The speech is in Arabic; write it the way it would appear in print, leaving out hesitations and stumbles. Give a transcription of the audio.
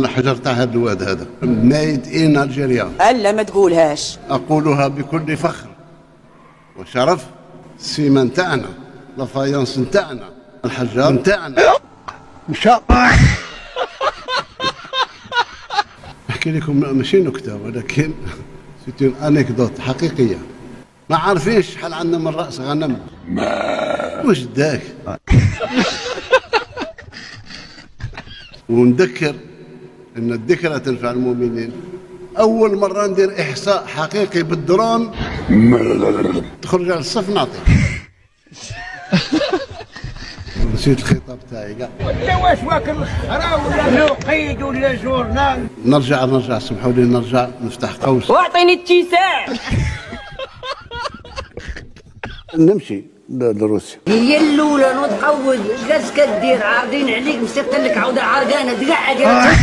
الحجر تاع هذا الواد هذا ميد ان الجيريا. الا ما تقولهاش. اقولها بكل فخر وشرف. السيما نتاعنا، لافايونس نتاعنا، الحجار نتاعنا. مشى. نحكي لكم ماشي نكته ولكن سيتي انيكدوت حقيقيه. ما عارفينش شحال عندنا من راس غنم. واش داك. ونذكر ان الذكرى تنفع المؤمنين. اول مره ندير احصاء حقيقي بالدرون تخرج على الصف نعطي. نسيت الخطاب تاعي كاع. ولا واش واكل الخرا ولا نقيد ولا جورنال. نرجع سمحوا لي نرجع نفتح قوس. واعطيني التيساع. نمشي لروسيا. هي الاولى نوض قود جالس كدير عارضين عليك مسكت لك عوده عرقانه تقعد